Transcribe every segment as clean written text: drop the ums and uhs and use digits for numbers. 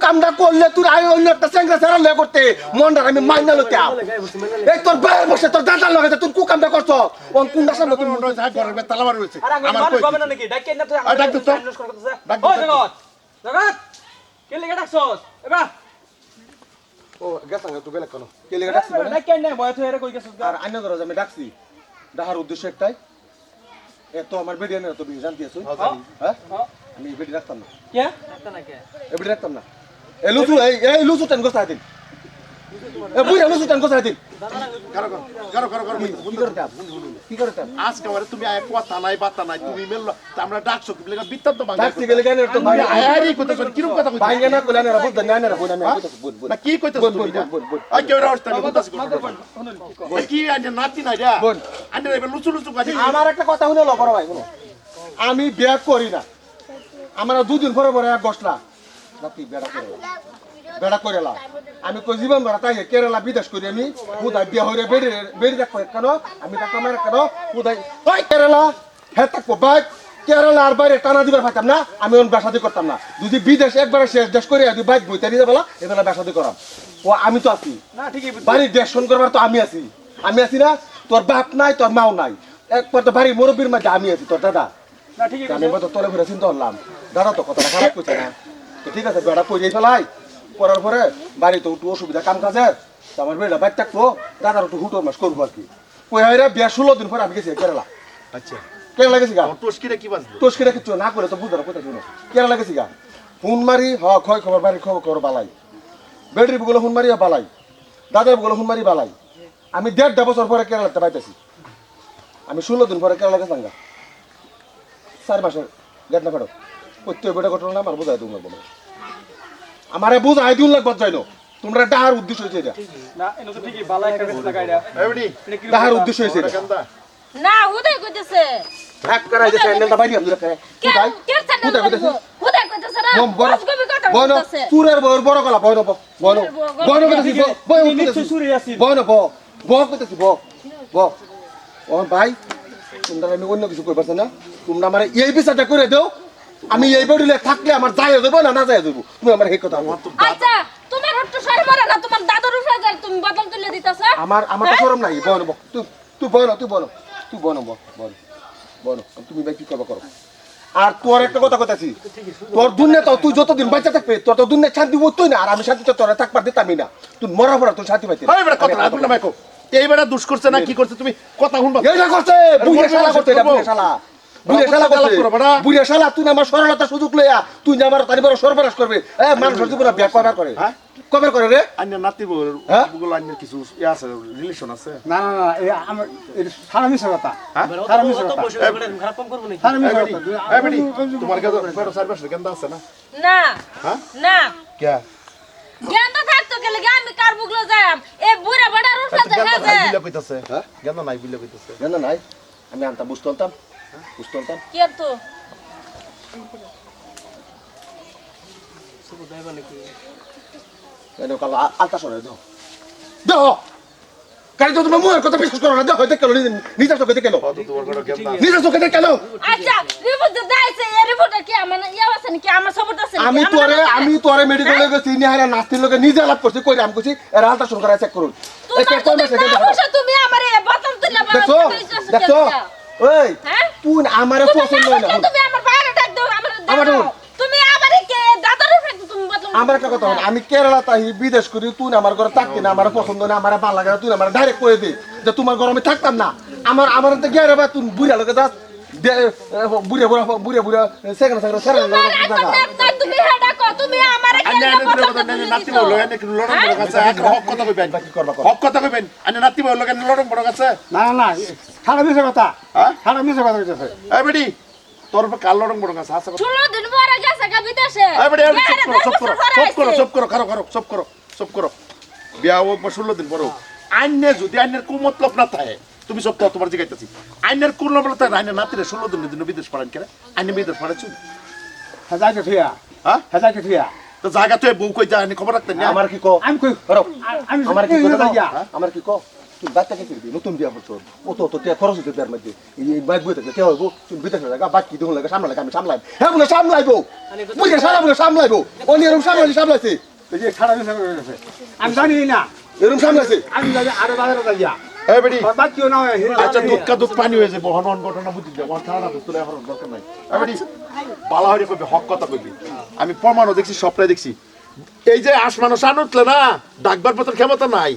কামটা করলে তুই আই অন্য একটা চেংরা ছাড়া লয়ে করতে মনটা আমি মাইনা লতে এই তোর বাইরে বসে তোর দাদার লগে তুই কু কামটা করছ কোন কোনটা সামনে তুই মন্ডল সাহেব ঘরের তালা মারি হইছে আমার কই গবে না নাকি ডাকেন না তুই ডাক তো ও জগৎ জগৎ কে লাগা ডাকছস এবা ও গেছাঙ্গ তুই বেলা কোন কে লাগা ডাকছিস ডাকেন না বয় তুই এর কই গেছস আর আন্য ধরো আমি ডাকছি ডাহার উদ্দেশ্য একটাই এত আমার বেডি না তো তুমি জানতি আছো হ্যাঁ আমি বেডি রাখতাম না কে রাখতা না কে বেডি রাখতাম না এই লুচু টান গোছাই দিন এ বুইরা লুচু টান গোছাই দিন কি করে আজকে আমারে তুমি আয় কথা নাই বাতা নাই তুমি মেললো আমরা ডাকছো কি লাগা বিত্তান তো ভাঙা ডাকছি গেলে কেন তো ভাই আয়ারি কইতে কিরকম কথা কইতে ভাই না কইলা না বুঝ না না বুঝ আমি বুঝ না কি কইতেছ তুমি আই কেউ রাস্তা নি বুঝতাছি কি আনে নাতি নাই রে আনে এবার লুচু লুচু কাজে আমার একটা কথা শুনে লো বড় ভাই শুনো আমি বিয়ে করি না আমার দুদিন পরে পরে এক গসলা নাতি বেড়া করে লাও আমি কই জীবন ভরা তাই কেরালা বিদেশ করি আমি বুদাই বিয়ে হইরে বেড়ি দেখো কেন আমি তাকে আমার কেন বুদাই ওই কেরালা হে তাকো বাইক কেরালা আর বাইরে টানা দিবার পাইতাম না আমি ওন বাসাদি করতাম না যদি বিদেশ একবারে শেষ দেশ করে যদি বাইক বইতে দিয়ে বলা এবেলা বাসাদি করাম ও আমি তো আছি না ঠিকই বাড়ির দেশন করবার তো আমি আছি না তোর বাপ নাই তোর মাও নাই একবার তো বাড়ির মুরব্বীর মাঝে আমি আছি তোর দাদা না ঠিকই আমি তো তোলে ঘুরে চিন্তা করলাম দাদা তো কথাটা খারাপ করছে না তো ঠিক আছে বেড়া কই ফেলাই করার পরে বাড়িতে একটু অসুবিধা কাম কাজের আমার বেড়া বাইর থাকবো দাদার একটু হুটোর মাস করবো আর কি কই হয় রে বিয়া 16 দিন পরে আমি গেছি কেরালা আচ্ছা কেরালা গেছি গা টস্কিরে কি বাজলো তোষকিরা কিছু না করে তো বুঝার কথা শুনো কেরালা গেছি গা ফোন মারি খয় খবর বাড়ির খবর বালাই বেডরি বগুলো ফোন মারি বালাই দাদার বগুলো ফোন মারি বালাই আমি 1.5 বছর পরে কেরালাতে পাইতেছি আমি 16 দিন পরে কেরালা গেছি গা 4 মাসের গেট না ফেরো প্রত্যেক বেটা ঘটনা আমার বোঝাই তুমি লাগবো আমারে বুঝাই দিন লাগবো যাইনো তোমরা ডাহার উদ্দেশ্য হয়েছে এটা না এনো তো ঠিকই বালা একটা বেশ লাগাইরা এবারে ডাহার উদ্দেশ্য হয়েছে এটা না হুদাই কইতেছে এক করাই যে স্যান্ডেলটা বাইরে আমি রাখে কে কে স্যান্ডেল হুদাই কইতেছে না বস কবি কথা বনো বলতেছে চুরের বড় গলা বনো বনো বনো কইতেছি বনো নিশ্চয় চুরি আছি বনো কইতেছি ও ভাই তোমরা আমি অন্য কিছু কই পারছ না তোমরা আমারে এই বিচারটা করে দাও আমি এই বডিলে থাকলে আমার যায় দেব না যায় দেব তুমি আমার এই কথা আচ্ছা তোমার একটু শরম করে না তোমার দাদুর উপরে তুমি বদল তুলে দিতেছ আমার তো শরম নাই বনো তুই বনো তুমি ভাই কি করো আর তোর একটা কথা কইতাছি তোর দুনিয়া তো তুই যতদিন বাঁচা থাকবে তোর তো দুনিয়া শান্তি বইতই না আর আমি শান্তিতে তোরা থাকবার দিতামই না তুই মরার পর তুই শান্তি পাইতি এই বেটা কথা না মাইকো এই বেটা দুষ করছে না কি করছে তুমি কথা শুনবা এইটা করছে বুড়িয়া শালা করছে এটা বুড়িয়া শালা তুই আমার সরলতা সুযোগ লইয়া তুই আমার তারি বড় সরবরাশ করবে মানুষের জীবনে বিয়া কবার করে হ্যাঁ কবার করে রে আন্য নাতি বগুলো আন্য কিছু আছে রিলেশন আছে না এই আমার সারা মিশা কথা সারা মিশা কথা খারাপ কম করব নাকি সারা মিশা কথা এই বেটি তোমার কাছে বেটা সার্ভিস কেন আছে না না হ্যাঁ না কে জ্ঞান তো থাকতো গেলে আমি কার বুগলো যাম এ বুড়া বড়া রুফা দেখা যায় বিলা কইতাছে হ্যাঁ জ্ঞান নাই বিলা কইতাছে না নাই আমি আনতাম বুঝতাম কি আর তো শুধু দেবা নাকি কেন কাল আলতা সরে দাও কারি তো তুমি মুয়ের কথা বিশ্বাস করো না দাও হইতে কেন নিজের চোখে দেখে কত তোমার বড় জ্ঞান আছে নিজের চোখে দেখে আচ্ছা রিপোর্ট দাইছে এই রিপোর্ট কি আমার ইয়া আছে নাকি আমার সবট আছে আমি তোরে মেডিকেলে গেছি নিহারা নাস্তির লগে নিজে আলাপ করছি কই আমি কইছি এর আলতা সরে করা চেক করুন তুমি আমারে বতন তুলে দেখো ওই তুই আমারে পছন্দ হয় না তুমি আমার বাইরে ডাক দাও আমার তুমি আমারে কে দাদার উপরে তুমি বতন আমার একটা কথা আমি কেরালা তাই বিদেশ করি তুই আমার ঘরে থাকতি না আমার পছন্দ না আমার ভালো লাগে তুই আমার ডাইরেক্ট করে দে যে তোমার ঘরে আমি থাকতাম না আমার তো গিয়ে রে তুই বুড়া লগে যাস বুড়া সেকেন্ড তুমি হেডা কো তুমি আমারে কে নাতি বলো এনে কি লড়ন বড় কাছে হক কথা কইবেন কি করবা হক কথা কইবেন আনে নাতি বলো কেন লড়ন বড় কাছে না না সারা মিশা কথা হ্যাঁ সারা মিশা কথা কইতেছে এই বেটি তোর কাল লড়ন বড় কাছে আছে 16 দিন পরে গেছে কা বিদেশে এই বেটি সব করো বিয়া ও 16 দিন পরে আইনে যদি আইনের কোন মতলব না থাকে তুমি সব তোমার জিগাইতাছি আইনের কোন মতলব থাকে আইনের নাতিরে 16 দিনের জন্য বিদেশ পাঠান কেন আইনে বিদেশ পাঠাচ্ছ হাজাকে থিয়া হ্যাঁ হাজাকে থিয়া তো জায়গা তো বউ কই যায় খবর রাখতেন না আমার কি কো আমি কই করো আমি আমার কি কো যাইয়া আমার কি কো তুই বাচ্চাকে কি দিবি নতুন বিয়া করছো অত টিয়া খরচ হইতে বিয়ার মধ্যে এই বাইক বইতে কে হইব তুমি বিদেশ লাগা বাকি দিন লাগা সামলা লাগা আমি সামলাই হ্যাঁ বলে সামলাইবো বুঝে সারা বলে সামলাইবো অন্য এরকম সামলাইছে এই যে সারা মিশা করে গেছে আমি জানি না এরকম সামলাইছে আমি জানি আরো বাজারে যাইয়া এই বেডি বাকিও না হয় আচ্ছা দুধ কা দুধ পানি হয়ে যাবে হন ঘটনা বুঝি দে ওর থানা বুঝতে এখন দরকার নাই এই বেডি বালা হইরে কইবি হক কথা কইবি আমি প্রমাণও দেখছি সবটাই দেখছি এই যে আসমানো সান উঠলে না ডাকবার পত্র ক্ষমতা নাই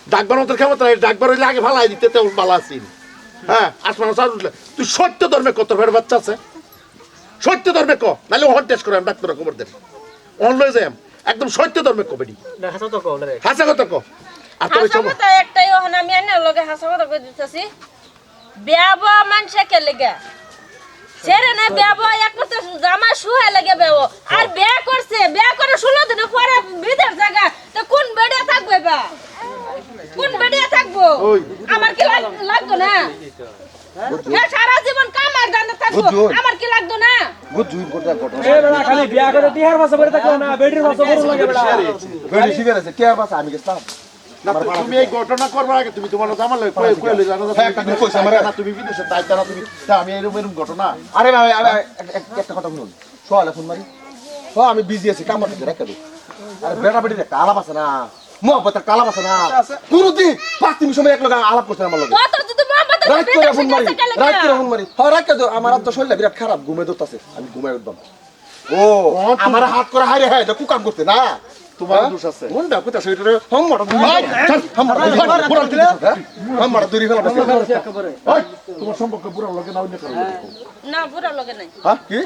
ডাকবার মতো ক্ষমতা নাই ডাকবার হইলে আগে ভালাই দিতে তো বালা আছিস হ্যাঁ আসমানো সান উঠলে তুই সত্য ধর্মে কত ফের বাচ্চা আছে সত্য ধর্মে ক নাহলে হন টেস্ট করে আমি ডাক্তার খবর দেন অন লয়ে যাই একদম সত্য ধর্মে ক বেডি না হাসা তো কও রে হাসা কথা ক আর তুমি হাসা কথা একটাই ওখানে আমি আইনার লগে হাসা কথা কই দিতেছি বিয়া বয়া মানুষে কে লেগে ছেড়ে না বিয়া বয়া একমাত্র জামা শুয়ে লেগে বেও আর বিয়া করছে বিয়া করে 16 দিন পরে বিদেশ জায়গা তো কোন বেড়িয়া থাকবে বা কোন বেড়িয়া থাকবো ওই। আমার কি লাগতো না হ্যাঁ সারা জীবন কামার দান্দা থাকবো বুঝুন। আমার কি লাগতো না বুঝুই কোটা ঘটনা এ বেড়া খালি বিয়া করে টিহার ভাষা বলে থাকলো না বেডির ভাষা বলে লাগে বেড়া বেড়ি শিখে আছে কে বাসা আমি গেছিলাম না, তুমি এই ঘটনা করবার আগে তুমি তোমার জামাল কই লই জানো হ্যাঁ, একটা দিন কইছে আমারে। না তুমি বিদেশে দায়িত্ব না তুমি তা আমি এরকম ঘটনা আরে ভাই একটা কথা শুনুন সোয়ালে ফোন মারি আমি বিজি আছি কাম করতে রেখে দিই আরে বেড়া বেড়ি একটা আলাপ আছে না মোহব্বতের কালাপ আছে না কোনদিন 5 মিনিট সময় এক লগে আলাপ করতে আমার লগে কত যদি মোহাম্মদ রাত করে ফোন মারি রাত করে ফোন মারি হ্যাঁ রাত করে আমার তো শরীরটা বিরাট খারাপ ঘুমে ধরতেছে আমি ঘুমাই উঠবাম ও আমার হাত করে হারে হ্যাঁ দেখো কাম করতে না তোমার দোষ আছে কোনটা কোথা সেটা হাম্মাটা দুই হাম্মাটা দুই ফেলা ওই তোমার সম্পর্ক পুরো লোকে নাও নে করো না বুড়া লগে নাই হ্যাঁ কি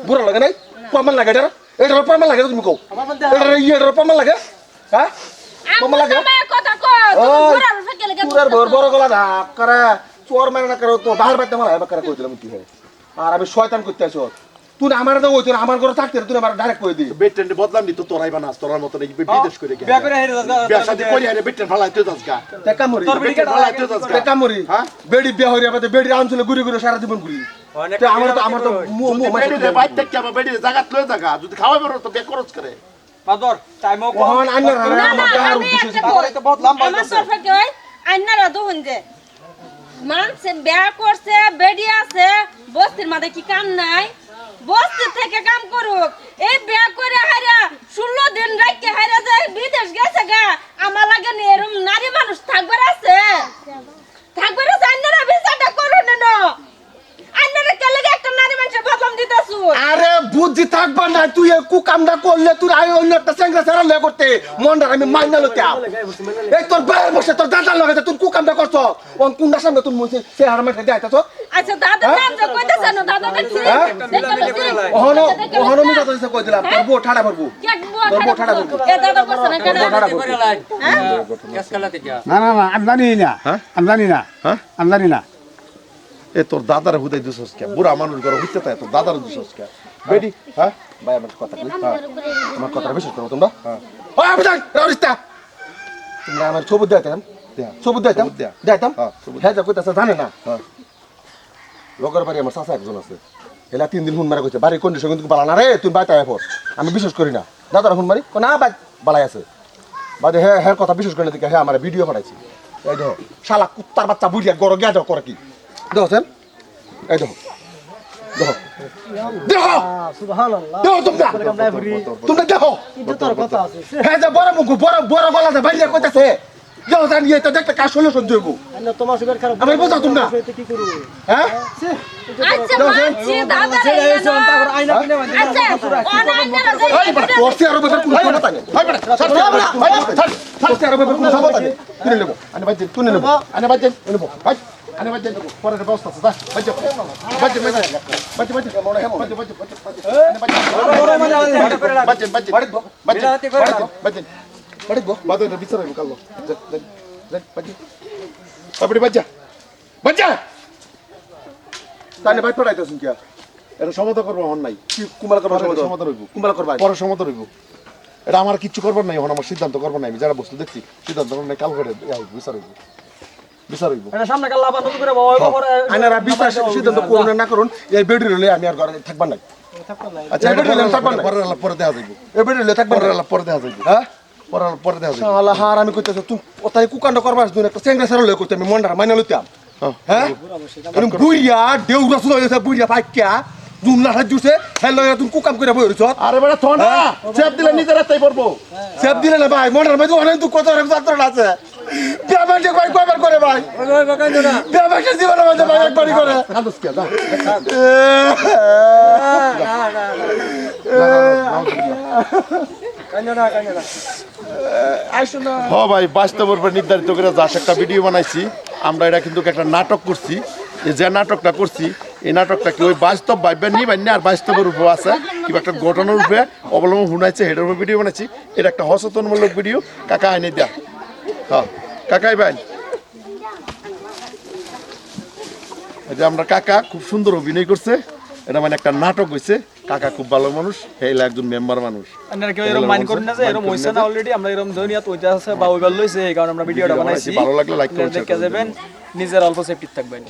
বুড়া লাগে নাই প্রমাণ লাগে এটা প্রমাণ লাগে তুমি কও এটা প্রমাণ লাগে হ্যাঁ প্রমাণ লাগে কথা কও বুড়া ফেকে লেগে পুরার বড় গলা না করে চোর মানে না করে তো বাহার বাইতে মারা এবার করে কইছিলাম কি হয় আর আমি শয়তান করতে আইছো তুই আমার তো ওই আমার ঘরে থাকতে তুই আমার ডাইরেক্ট কই দি বেটেন বদলাম নি তো তোরাই বানাস তোরার মত এই বিদেশ করে বিয়া করে হেরে বিয়া শাদি করি আরে বেটেন ভালাইতে যাস গা টেকা মরি তোর বেটি কেটে ভালাইতে যাস গা টেকা মরি হ্যাঁ? বেডি বিয়া হইরা বাদে বেডি আনছিল ঘুরে ঘুরে সারা জীবন ঘুরি তো আমার তো বেটি রে বাইতে থেকে আমার বেটি জায়গা লয়ে জায়গা যদি খাওয়াই বড় তো বে খরচ করে পাদর টাইমও কম ওহন আন্নার না না আমার আমি উদ্দেশ্য একটা আমার তো বহুত লম্বা আমার সরফা কি হয় আইনারা দহন যে মানছে বিয়া করছে বেডি আছে বস্তির মাঝে কি কাম নাই বস্তি থেকে কাম করুক এই বিয়া করে হারা 16 দিন রাইতে হারা যায় বিদেশ গেছে গা আমার লাগে নি এরকম নারী মানুষ থাকবার আছে আইনারা বিচারটা করুন না আইনারা কে লাগে একটা নারী মানুষের বদলাম দিতাছু আরে বুদ্ধি থাকবা না তুই এই কুকামটা করলে তুই আই অন্য একটা চেংরা ছাড়া লে করতে মনটা আমি মাইনা লতে এই তোর বাইরে বসে তোর দাদা লগে তুই কুকামটা করছ কোন কোনটা সামনে তুই মুছে সে হারমাটা দেখাইতাছ আচ্ছা দাদা নাম যে কইতাছ না দাদা দেখছি ওহন আমি দাদা এসে কই দিলাম তোর বউ ঠাড়া ভরবো এ দাদা করছ না কেন গ্যাস কালা থেকে না না না আমি জানি না হ্যাঁ? আমি জানি না হ্যাঁ? আমি জানি না এ তোর দাদার হুদাই দুসস কে বুড়া মানুষ ঘরে হইতে তাই তোর দাদার দুসস কে বেটি হ্যাঁ ভাই আমার কথা কি আমার কথা বিশ্বাস করো তোমরা ওই আবদান রাউরিস্তা তোমরা আমার সবুজ দিতাম সবুজ দিতাম সবুজ দেয়া। দিতাম হ্যাঁ, সবুজ। হ্যাঁ যা কইতাছে জানে না হ্যাঁ। লগর বাড়ি আমার চাচা একজন আছে এলা 3 দিন হুন মারা কইছে বাড়ির কন্ডিশন কিন্তু বালা না রে তুই বাইতে আয় পর আমি বিশ্বাস করি না দাদার হুন মারি না বাই বালাই আছে বাদে হ্যাঁ হ্যাঁ কথা বিশ্বাস করে না দেখে হ্যাঁ আমার ভিডিও পাঠাইছি এই দেখো শালা কুত্তার বাচ্চা বুড়িয়া গড় গিয়া যাও করে কি দেখছেন এই দেখো দেখো দেখো দেখো তোমরা দেখো হ্যাঁ যে বড় মুখ বড় গলা যে বাইরে কইতাছে যাও জানি এটা দেখতে কাজ সলিউশন দেব আমি বুঝাও তোমরা হ্যাঁ আচ্ছা মানছি দাদা আইনা কিনে আচ্ছা অনাইনারা এই বড় তোরতে আর বেটার কোনো ক্ষমতা নেই এই বড় তোরতে আর বেটার কোনো ক্ষমতা নেই তুই নেবো আনে বাজে তুই নেবো আনে বাজে নেবো ভাই আনে বাজে নেবো পরে ব্যবস্থা আছে বাজে বাজে বাজে বাজে মনে হয় বাজে বাজে বাজে বাজে বাজে বাড়ি গো বাদে বিচার হইব কালো বাজে আপনি বাজা বাজা তানে ভাই পড়াইতেছেন কি এটা সমাধান করবো হন নাই কি কুমাল করবা সমাধান হইব কুমাল করবা পরে সমাধান হইব এটা আমার কিচ্ছু করবার নাই এখন আমার সিদ্ধান্ত করবার নাই আমি যারা বস্তু দেখছি সিদ্ধান্ত করবার নাই কাল করে বিচার হইব বিচার হইব এটা সামনে কাল আবার নতুন করে বাবা পরে আইনারা বিশ্বাস সিদ্ধান্ত করুন না করুন এই বেডি রইলে আমি আর ঘরে থাকবার নাই আচ্ছা এই বেডি রইলে থাকবার নাই পরে দেখা যাইব এই বেডি রইলে থাকবার পরে নাই পরে দেখা যাইব হ্যাঁ পরে দেখা যাবে শালা হার আমি কইতেছ তুমি ওটাই কুকান্ড করবার জন্য একটা চেংড়া সারা লই করতে আমি মন্ডার মাইনা লইতাম হ্যাঁ কারণ বুইয়া দেউরা শুনো হইছে বুইয়া ফাইক্কা জুমলা হাত জুছে হেলো তুমি কুকাম করে বই রইছ আরে বেটা থো না চেপ দিলে নিজের রাস্তায় পড়বো সেব দিলে না ভাই মন্ডার মধ্যে অনেক দুঃখ কত অনেক যন্ত্রণা আছে পেমেন্ট যে ভাই কয়বার করে ভাই পেমেন্ট জীবনের মধ্যে ভাই একবারই করে কান্দস কে যা আইসো না হ ভাই বাস্তবের উপর নির্ধারিত করে যাস একটা ভিডিও বানাইছি আমরা এটা কিন্তু একটা নাটক করছি এই যে নাটকটা করছি এই নাটকটা কি ওই বাস্তব ভাববে নি বান্যা আর বাস্তবের উপর আছে কিংবা একটা ঘটনার উপরে অবলম্বন শুনাইছে হেডের উপর ভিডিও বানাইছি এটা একটা সচেতনমূলক ভিডিও কাকা আইনে দেয়া হ্যাঁ কাকাই ভাই এই যে আমরা কাকা খুব সুন্দর অভিনয় করছে এটা মানে একটা নাটক হইছে কাকা খুব ভালো মানুষ হেলা একজন মেম্বার মানুষ আপনারা কেউ এরকম মাইন্ড করেন না যে এরকম হইছে না অলরেডি আমরা এরকম দুনিয়াতে হইতে আছে বা ওইবার লইছে এই কারণে আমরা ভিডিওটা বানাইছি ভালো লাগলে লাইক করুন দেখে যাবেন নিজের অল্প সেফটি থাকবেন